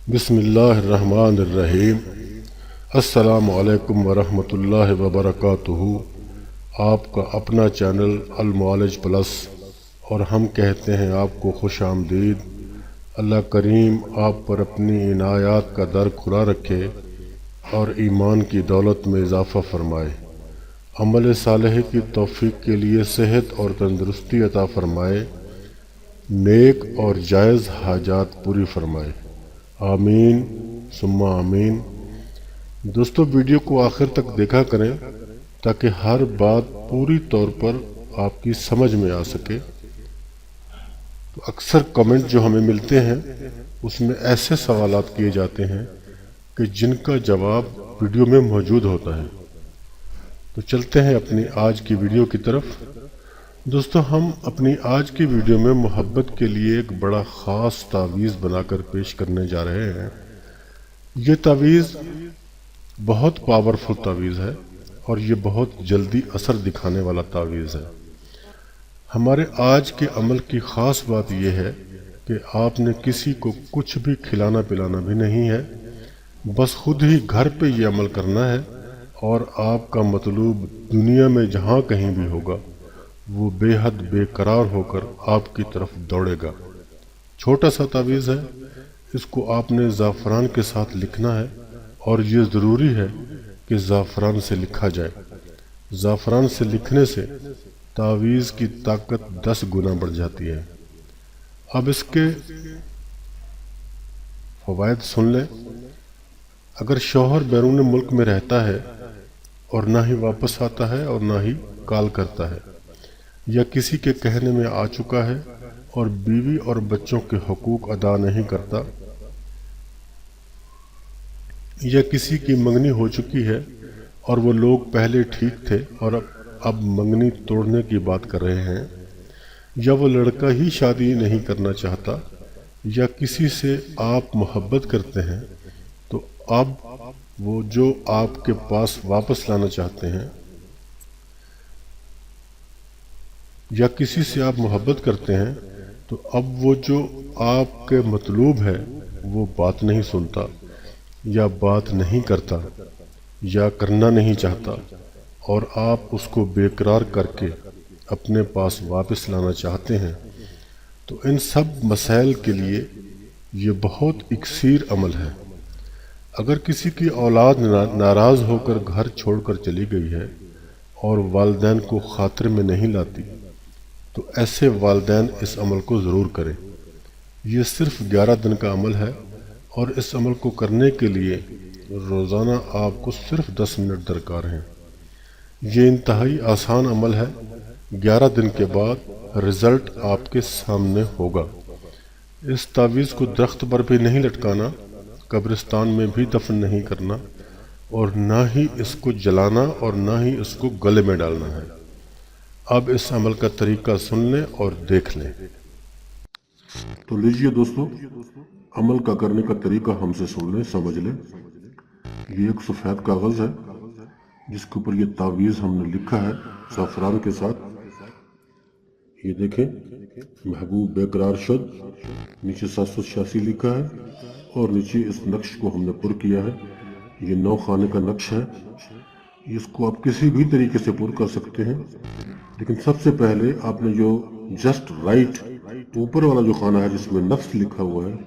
बिस्मिल्लाहिर्रहमानिर्रहीम। अस्सलामु अलैकुम वरहमतुल्लाहि वबरकातुहू। आपका अपना चैनल अल मुआलिज प्लस और हम कहते हैं आपको खुश आमदीद। अल्लाह करीम आप पर अपनी इनायात का दर खुला रखे और ईमान की दौलत में इजाफ़ा फरमाए। अमल सालेह की तौफीक के लिए सेहत और तंदुरुस्ती अता फरमाए। नेक और जायज़ हाजात पूरी फरमाए। आमीन सुम्मा आमीन। दोस्तों, वीडियो को आखिर तक देखा करें ताकि हर बात पूरी तौर पर आपकी समझ में आ सके। तो अक्सर कमेंट जो हमें मिलते हैं उसमें ऐसे सवालात किए जाते हैं कि जिनका जवाब वीडियो में मौजूद होता है। तो चलते हैं अपनी आज की वीडियो की तरफ। दोस्तों, हम अपनी आज की वीडियो में मोहब्बत के लिए एक बड़ा ख़ास तावीज़ बनाकर पेश करने जा रहे हैं। ये तावीज़ बहुत पावरफुल तावीज़ है और ये बहुत जल्दी असर दिखाने वाला तावीज़ है। हमारे आज के अमल की ख़ास बात यह है कि आपने किसी को कुछ भी खिलाना पिलाना भी नहीं है, बस खुद ही घर पे ये अमल करना है और आपका मतलूब दुनिया में जहाँ कहीं भी होगा वो बेहद बेकरार होकर आपकी तरफ दौड़ेगा। छोटा सा तावीज़ है, इसको आपने ज़ाफ़रान के साथ लिखना है और ये ज़रूरी है कि ज़ाफ़रान से लिखा जाए। ज़ाफ़रान से लिखने से तावीज़ की ताकत 10 गुना बढ़ जाती है। अब इसके फ़वाइद सुन लें। अगर शौहर बैरून मुल्क में रहता है और ना ही वापस आता है और ना ही कॉल करता है, या किसी के कहने में आ चुका है और बीवी और बच्चों के हुकूक अदा नहीं करता, या किसी की मंगनी हो चुकी है और वो लोग पहले ठीक थे और अब मंगनी तोड़ने की बात कर रहे हैं, या वो लड़का ही शादी नहीं करना चाहता, या किसी से आप मोहब्बत करते हैं तो अब वो जो आपके पास वापस लाना चाहते हैं, या किसी से आप मोहब्बत करते हैं तो अब वो जो आपके मतलूब है वो बात नहीं सुनता या बात नहीं करता या करना नहीं चाहता और आप उसको बेकरार करके अपने पास वापस लाना चाहते हैं, तो इन सब मसाइल के लिए ये बहुत इकसीर अमल है। अगर किसी की औलाद नाराज़ होकर घर छोड़कर चली गई है और वालिदैन को खातिर में नहीं लाती, तो ऐसे वालिदैन इस अमल को ज़रूर करें। ये सिर्फ 11 दिन का अमल है और इस अमल को करने के लिए रोज़ाना आपको सिर्फ 10 मिनट दरकार हैं। ये इंतहाई आसान अमल है। 11 दिन के बाद रिज़ल्ट आपके सामने होगा। इस तावीज़ को दरख्त पर भी नहीं लटकाना, कब्रिस्तान में भी दफन नहीं करना और ना ही इसको जलाना और ना ही इसको गले में डालना है। अब इस अमल का तरीका सुन लें और देख लें। तो लीजिए दोस्तों, अमल का करने का तरीका हमसे सुन लें, समझ लें। ये एक सफ़ेद कागज़ है जिसके ऊपर ये तावीज़ हमने लिखा है ज़ाफ़रान के साथ। ये देखें, महबूब बेकरार शुद, नीचे 786 लिखा है और नीचे इस नक्श को हमने पुर किया है। ये 9 खाने का नक्श है। इसको आप किसी भी तरीके से पुर कर सकते हैं, लेकिन सबसे पहले आपने जो जस्ट राइट ऊपर वाला जो खाना है जिसमें नफ्स लिखा हुआ है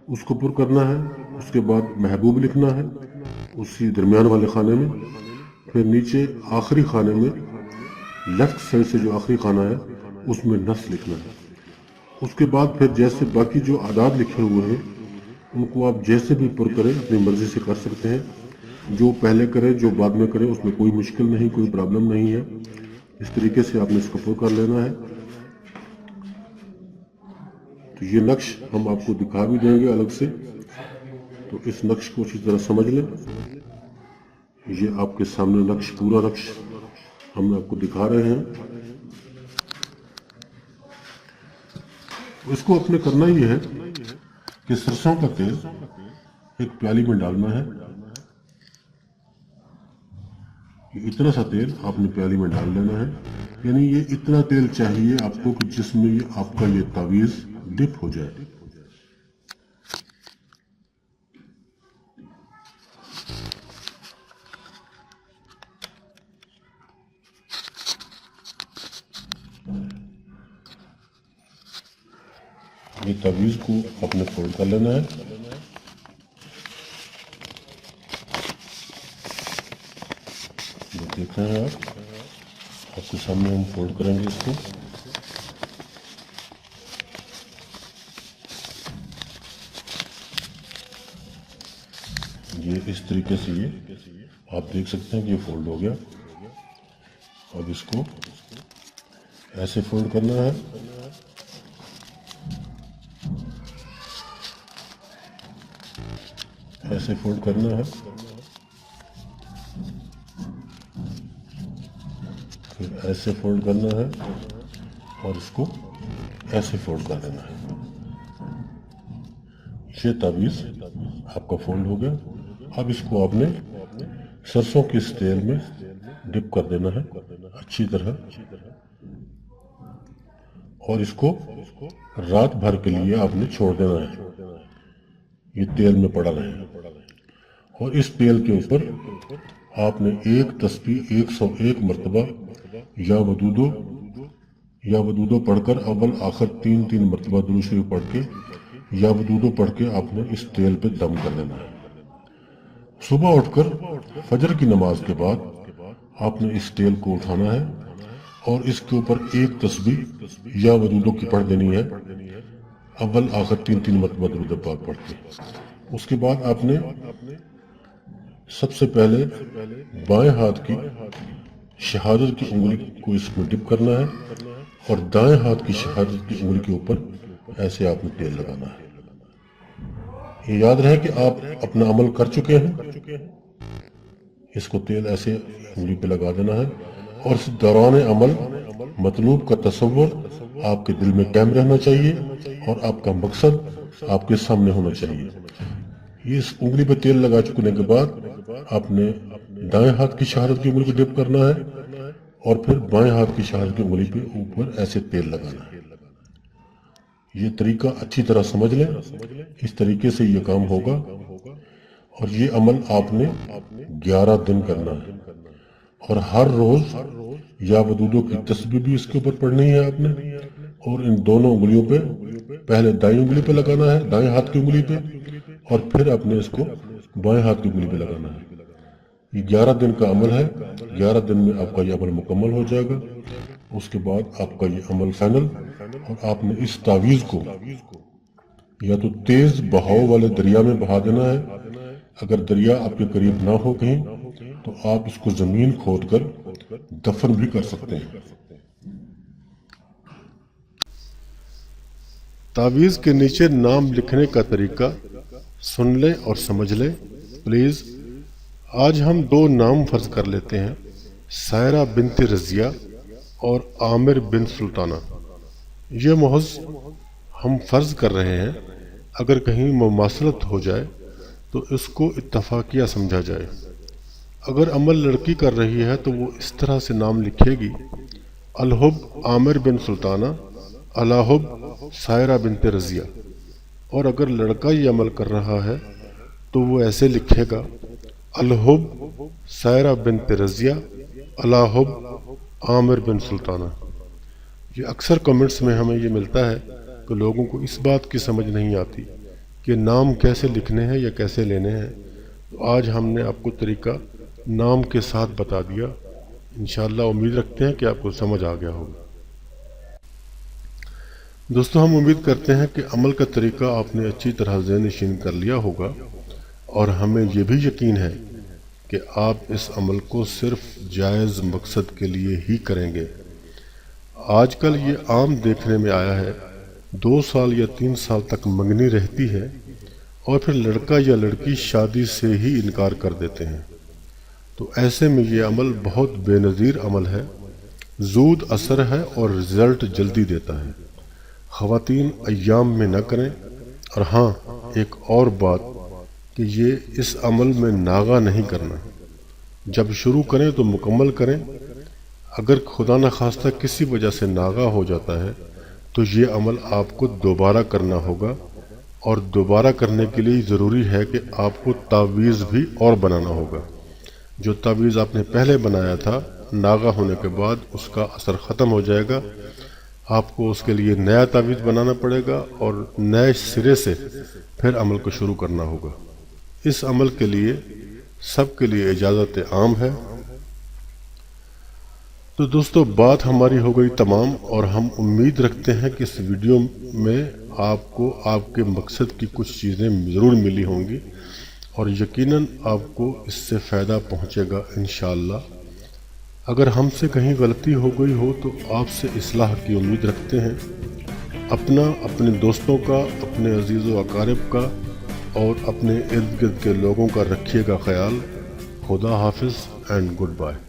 उसको पुर करना है। उसके बाद महबूब लिखना है उसी दरमियान वाले खाने में। फिर नीचे आखिरी खाने में लेफ्ट साइड से जो आखिरी खाना है उसमें नफ्स लिखना है। उसके बाद फिर जैसे बाकी जो आदाद लिखे हुए हैं उनको आप जैसे भी पुर करें, अपनी मर्जी से कर सकते हैं। जो पहले करें जो बाद में करें उसमें कोई मुश्किल नहीं, कोई प्रॉब्लम नहीं है। इस तरीके से आपने इसको पुर कर लेना है। तो ये नक्श हम आपको दिखा भी देंगे अलग से, तो इस नक्श को अच्छी तरह समझ लें। ये आपके सामने नक्श, पूरा नक्श हम आपको दिखा रहे हैं। इसको अपने करना ही है कि सरसों का तेल एक प्याली में डालना है। इतना सा तेल आपने प्याली में डाल लेना है, यानी ये इतना तेल चाहिए आपको कि जिसमें ये आपका ये तावीज़ डिप हो जाए। ये तावीज़ को अपने फोल्ड कर लेना है। ये देख रहे हैं आपके सामने हम फोल्ड करेंगे इसको। ये इस तरीके से ये आप देख सकते हैं कि ये फोल्ड हो गया। अब इसको ऐसे फोल्ड करना है, ऐसे फोल्ड करना है, फिर ऐसे फोल्ड करना है और इसको ऐसे फोल्ड कर देना है। ये तावीज़ आपका फोल्ड हो गया। अब इसको आपने सरसों के इस तेल में डिप कर देना है अच्छी तरह, और इसको रात भर के लिए आपने छोड़ देना है। ये तेल में पड़ा रहे और इस तेल के ऊपर आपने एक तस्बीह 101 मरतबा या वदूदो पढ़कर अव्वल आखिर 3 मरतबा दुरूद शरीफ पढ़ के या वदूदो पढ़ के आपने इस तेल पे दम कर देना है। सुबह उठकर फजर की नमाज के बाद आपने इस तेल को उठाना है और इसके ऊपर एक तस्बीह या वदूदो की पढ़ देनी है अव्वल आखिर 3 मरतबा दुरूद पाक पढ़ के। उसके बाद आपने सबसे पहले बाएं हाथ की शहादत की उंगली को इसमें डिप करना है और दाएं हाथ की शहादत की उंगली के ऊपर ऐसे आपने तेल लगाना है। ये याद रहे कि आप अपना अमल कर चुके हैं। इसको तेल ऐसे उंगली पे लगा देना है और इस दौरान अमल मतलूब का तसव्वुर आपके दिल में कायम रहना चाहिए और आपका मकसद आपके सामने होना चाहिए। इस उंगली पे तेल लगा चुकने के बाद आपने दाएं हाथ की शहादत की उंगली को डिप करना है और फिर बाएं हाथ की शहादत की उंगली पे ऊपर ऐसे तेल लगाना है। ये तरीका अच्छी तरह समझ लें, इस तरीके से ये काम होगा। और ये अमल आपने 11 दिन करना है और हर रोज या वदूदो की तस्बीह भी इसके ऊपर पढ़नी है आपने। और इन दोनों उंगलियों पे पहले दाईं उंगली पे लगाना है, दाएं हाथ की उंगली पे, और फिर अपने इसको बाएं हाथ की उंगली पे लगाना है। ये 11 दिन का अमल है। 11 दिन में आपका ये अमल मुकम्मल हो जाएगा। उसके बाद आपका ये अमल फाइनल। और आपने इस तावीज़ को या तो तेज बहाव वाले दरिया में बहा देना है, अगर दरिया आपके करीब ना हो कहीं तो आप इसको जमीन खोदकर दफन भी कर सकते हैं। तावीज़ के नीचे नाम लिखने का तरीका सुन लें और समझ लें प्लीज़। आज हम 2 नाम फर्ज कर लेते हैं, सायरा बिन्त रज़िया और आमिर बिन सुल्ताना। ये महज हम फर्ज कर रहे हैं, अगर कहीं मुमासलत हो जाए तो इसको इत्तफाकिया समझा जाए। अगर अमल लड़की कर रही है तो वो इस तरह से नाम लिखेगी, अलहुब आमिर बिन सुल्ताना, अलाहुब सायरा बिन्त रज़िया। और अगर लड़का ये अमल कर रहा है तो वो ऐसे लिखेगा, अलहुब सायरा बिन्त रज़िया, अलाहुब आमिर बिन सुल्ताना। ये अक्सर कमेंट्स में हमें ये मिलता है कि लोगों को इस बात की समझ नहीं आती कि नाम कैसे लिखने हैं या कैसे लेने हैं। तो आज हमने आपको तरीका नाम के साथ बता दिया। इंशाअल्लाह उम्मीद रखते हैं कि आपको समझ आ गया होगा। दोस्तों, हम उम्मीद करते हैं कि अमल का तरीका आपने अच्छी तरह ज़हन-नशीन कर लिया होगा और हमें ये भी यकीन है कि आप इस अमल को सिर्फ जायज़ मकसद के लिए ही करेंगे। आजकल ये आम देखने में आया है, 2 साल या 3 साल तक मंगनी रहती है और फिर लड़का या लड़की शादी से ही इनकार कर देते हैं। तो ऐसे में ये अमल बहुत बेनज़ीर अमल है, ज़ूद असर है और रिज़ल्ट जल्दी देता है। ख़वातीन अय्याम में न करें। और हाँ, एक और बात कि ये इस अमल में नागा नहीं करना। जब शुरू करें तो मुकम्मल करें। अगर खुदा न खास्ता किसी वजह से नागा हो जाता है तो ये अमल आपको दोबारा करना होगा, और दोबारा करने के लिए ज़रूरी है कि आपको तावीज़ भी और बनाना होगा। जो तावीज़ आपने पहले बनाया था, नागा होने के बाद उसका असर ख़त्म हो जाएगा। آپ کو اس کے لیے نیا تعویذ بنانا پڑے گا اور نئے سرے سے پھر عمل کو شروع کرنا ہوگا۔ اس عمل کے لیے سب کے لیے اجازت عام ہے۔ تو دوستو بات ہماری ہو گئی تمام، اور ہم امید رکھتے ہیں کہ اس ویڈیو میں آپ کو آپ کے مقصد کی کچھ چیزیں ضرور ملی ہوں گی، اور یقیناً آپ کو اس سے فائدہ پہنچے گا انشاءاللہ۔ اگر ہم سے کہیں غلطی ہو گئی ہو تو آپ سے اصلاح کی امید رکھتے ہیں۔ اپنا، اپنے دوستوں کا، اپنے عزیز و اقارب کا اور اپنے ارد گرد کے لوگوں کا رکھیے گا خیال۔ خدا حافظ اینڈ گڈ بائے۔